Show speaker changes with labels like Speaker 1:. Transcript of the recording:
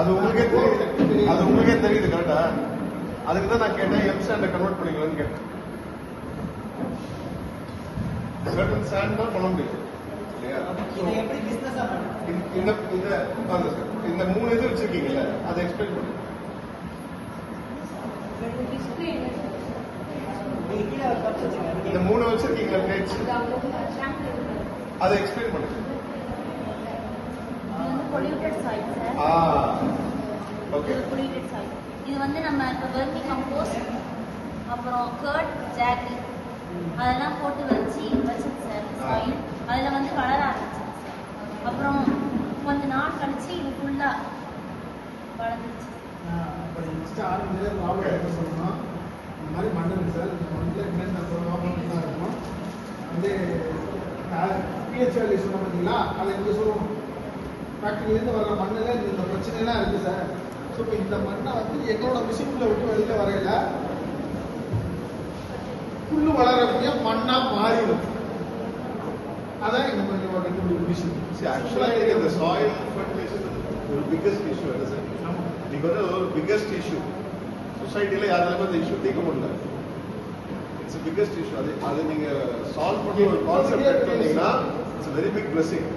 Speaker 1: அது உங்களுக்கே தெரியுது கரெக்டா? அதுக்கு தான் நான் கேட்டேன் எம் சாண்டை கன்வெர்ட் பண்ணிக்கலாம்னு கேட்டேன். சர்டன் சாண்ட் தான் பண்ண முடியும் இல்லையா? இந்த 3 இது வச்சிருக்கீங்கல்ல, அதை எக்ஸ்பிளைன் பண்ணுங்க. இந்த 3 வச்சிருக்கீங்களா பிளேட்ஸ், அதை எக்ஸ்பிளைன் பண்ணுங்க.
Speaker 2: Polluted soil sir.
Speaker 1: Okay.
Speaker 2: Polluted soil. இது வந்து நம்ம இப்போ வெர்மி கம்போஸ்ட் அப்புறம் கர்ட் ஜாக்கி அதெல்லாம் போட்டு வச்சது சார் சாயில். அதில் வந்து வளர ஆரம்பிச்சிது சார். அப்புறம் கொஞ்ச நாள் கழிச்சு இது ஃபுல்லாக வளர்ந்துருச்சு.
Speaker 3: சொல்லணும் இந்த மாதிரி மண் சார், இந்த மண்ணில் என்னென்ன ப்ராப்ளம்லாம் இருக்கும் வந்து பிஹெச் வேல்யூ சொன்ன பார்த்தீங்களா, அதை எப்படி சொல்லணும். ஃபேக்ட்ரிலேருந்து வர்ற மண்ணில் இந்த பிரச்சனைலாம் இருக்குது சார். ஸோ இப்போ இந்த மண்ணை வந்து எங்களோட மிஷினில் விட்டு வெளியில் வரையில புல்லு வளரக்கூடிய மண்ணாக மாறிடும். அதான் எங்களோட மிஷின்.
Speaker 1: ஆக்சுவலாக இந்த சாயில் ஃபர்டிலைசேஷன் ஒரு பிக்கஸ்ட் இஷ்யூ இல்லை சார். இன்னைக்கு வந்து ஒரு பிக்கஸ்ட் இஷ்யூ சொசைட்டியில் யாராலும் அந்த இஷ்யூ தீர்க்க முடியல. It's biggest issue. அது நீங்கள் சால்வ் பண்ணி ஒரு கான்செப்ட் எடுத்தீங்கன்னா இட்ஸ் வெரி பிக் பிளஸிங்.